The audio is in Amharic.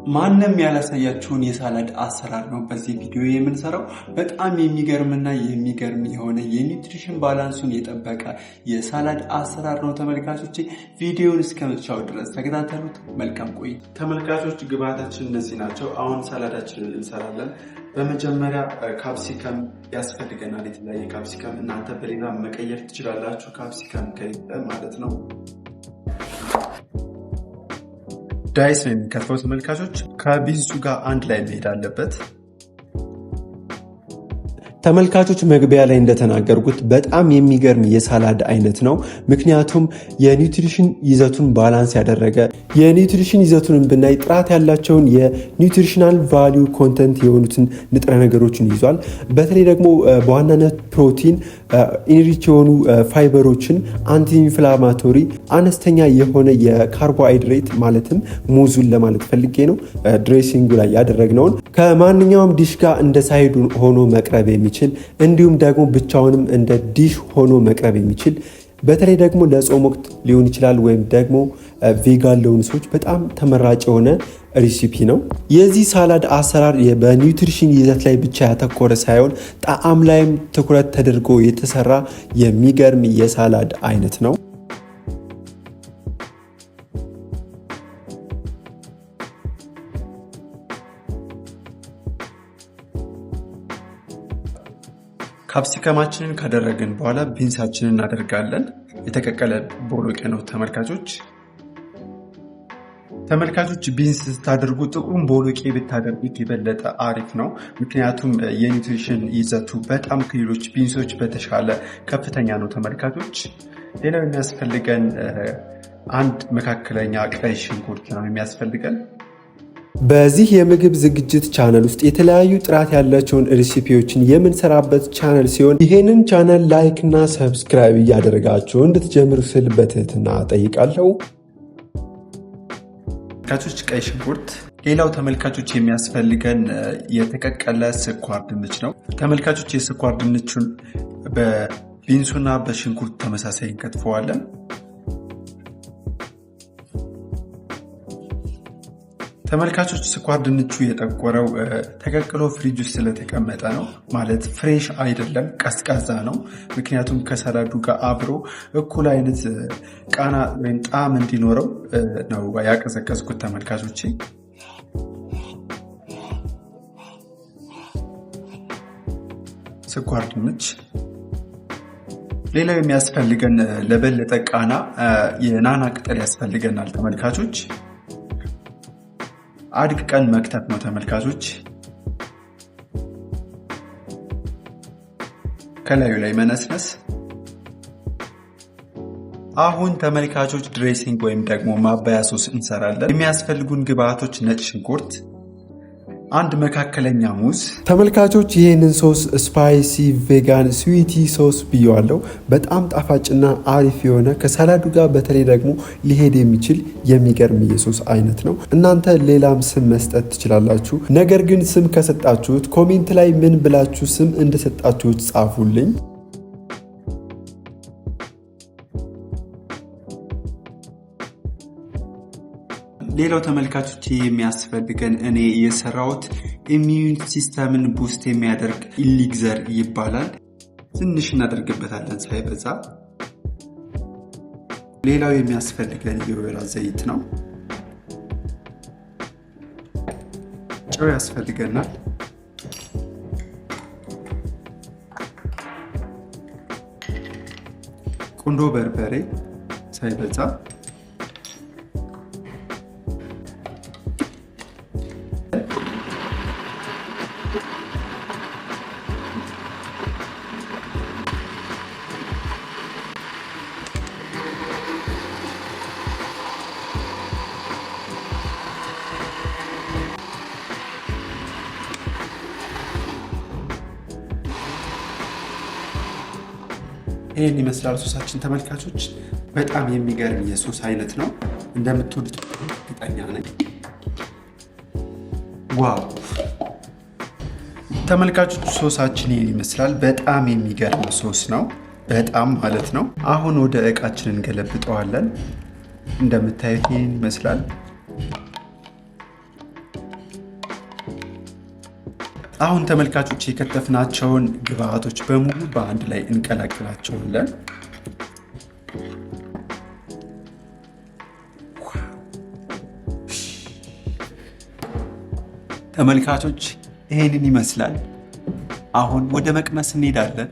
ማንንም ያላሳያችሁን የሳላድ አሰራር ነው በዚህ ቪዲዮ የምንሰራው። በጣም የሚገርምና የሚገርም የሆነ የኒውትሪሽን ባላንሱን የጠበቀ የሳላድ አሰራር ነው ተመልካቾች። ቪዲዮውን እስከመጨረሻው ድረስ ተከታተሉት። መልካም ቆይታ። ተመልካቾች ግብአታችን እነዚህ ናቸው። አሁን ሳላዳችንን እንሰራለን። በመጀመሪያ ካፕሲከም ያስፈልገናል። የተለያየ ካፕሲከም እናንተ በሌላ መቀየር ትችላላችሁ፣ ካፕሲከም ከሌለ ማለት ነው። ዳይስ ነው የሚከትፈው ተመልካቾች። ከቢንሱ ጋር አንድ ላይ መሄድ አለበት። ተመልካቾች መግቢያ ላይ እንደተናገርኩት በጣም የሚገርም የሳላድ አይነት ነው። ምክንያቱም የኒውትሪሽን ይዘቱን ባላንስ ያደረገ የኒውትሪሽን ይዘቱን ብናይ ጥራት ያላቸውን የኒውትሪሽናል ቫልዩ ኮንተንት የሆኑትን ንጥረ ነገሮችን ይዟል። በተለይ ደግሞ በዋናነት ፕሮቲን፣ ኢንሪች የሆኑ ፋይበሮችን፣ አንቲ ኢንፍላማቶሪ፣ አነስተኛ የሆነ የካርቦሃይድሬት ማለትም ሙዙን ለማለት ፈልጌ ነው። ድሬሲንጉ ላይ ያደረግነውን ከማንኛውም ዲሽ ጋር እንደ ሳይዱ ሆኖ መቅረብ የሚችል እንዲሁም ደግሞ ብቻውንም እንደ ዲሽ ሆኖ መቅረብ የሚችል በተለይ ደግሞ ለጾም ወቅት ሊሆን ይችላል ወይም ደግሞ ቬጋን ለሆኑ ሰዎች በጣም ተመራጭ የሆነ ሪሲፒ ነው። የዚህ ሳላድ አሰራር በኒውትሪሽን ይዘት ላይ ብቻ ያተኮረ ሳይሆን ጣዕም ላይም ትኩረት ተደርጎ የተሰራ የሚገርም የሳላድ አይነት ነው። ካፕሲከማችንን ካደረግን በኋላ ቢንሳችንን እናደርጋለን። የተቀቀለ ቦሎቄ ነው ተመልካቾች። ቢንስ ስታደርጉ ጥቁሩን ቦሎቄ ብታደርጉት የበለጠ አሪፍ ነው። ምክንያቱም የኒውትሪሽን ይዘቱ በጣም ከሌሎች ቢንሶች በተሻለ ከፍተኛ ነው ተመልካቾች። ሌላው የሚያስፈልገን አንድ መካከለኛ ቀይ ሽንኩርት ነው የሚያስፈልገን። በዚህ የምግብ ዝግጅት ቻናል ውስጥ የተለያዩ ጥራት ያላቸውን ሬሲፒዎችን የምንሰራበት ቻናል ሲሆን ይሄንን ቻናል ላይክ እና ሰብስክራይብ እያደረጋችሁ እንድትጀምሩ ስል በትህትና ጠይቃለሁ። ተመልካቾች ቀይ ሽንኩርት። ሌላው ተመልካቾች የሚያስፈልገን የተቀቀለ ስኳር ድንች ነው ተመልካቾች። የስኳር ድንቹን በቢንሱና በሽንኩርት ተመሳሳይ እንከትፈዋለን። ተመልካቾች ስኳር ድንቹ የጠቆረው ተቀቅሎ ፍሪጅ ውስጥ ስለተቀመጠ ነው። ማለት ፍሬሽ አይደለም፣ ቀዝቃዛ ነው። ምክንያቱም ከሰላዱ ጋር አብሮ እኩል አይነት ቃና ወይም ጣዕም እንዲኖረው ነው ያቀዘቀዝኩት ተመልካቾች። ስኳር ድንች። ሌላው የሚያስፈልገን ለበለጠ ቃና የናና ቅጠል ያስፈልገናል ተመልካቾች። አድቅቀን መክተፍ ነው ተመልካቾች። ከላዩ ላይ መነስነስ። አሁን ተመልካቾች ድሬሲንግ ወይም ደግሞ ማባያ ሶስ እንሰራለን። የሚያስፈልጉን ግብአቶች ነጭ ሽንኩርት፣ አንድ መካከለኛ ሙዝ። ተመልካቾች ይህንን ሶስ ስፓይሲ ቬጋን ስዊቲ ሶስ ብየዋለው። በጣም ጣፋጭና አሪፍ የሆነ ከሰላዱ ጋር በተለይ ደግሞ ሊሄድ የሚችል የሚገርም የሶስ አይነት ነው። እናንተ ሌላም ስም መስጠት ትችላላችሁ። ነገር ግን ስም ከሰጣችሁት ኮሜንት ላይ ምን ብላችሁ ስም እንደሰጣችሁት ጻፉልኝ። ሌላው ተመልካቾች የሚያስፈልገን እኔ የሰራሁት ኢሚዩን ሲስተምን ቡስት የሚያደርግ ኢሊግዘር ይባላል። ትንሽ እናደርግበታለን ሳይበዛ። ሌላው የሚያስፈልገን የወይራ ዘይት ነው። ጨው ያስፈልገናል። ቁንዶ በርበሬ ሳይበዛ። ይህን ይመስላል ሶሳችን ተመልካቾች። በጣም የሚገርም የሶስ አይነት ነው። እንደምትወዱት እርግጠኛ ነኝ። ዋው ተመልካቾች ሶሳችን ይህን ይመስላል። በጣም የሚገርም ሶስ ነው። በጣም ማለት ነው። አሁን ወደ እቃችን እንገለብጠዋለን። እንደምታዩት ይህን ይመስላል። አሁን ተመልካቾች የከተፍናቸውን ግብአቶች በሙሉ በአንድ ላይ እንቀላቅላቸዋለን። ተመልካቾች ይሄንን ይመስላል። አሁን ወደ መቅመስ እንሄዳለን።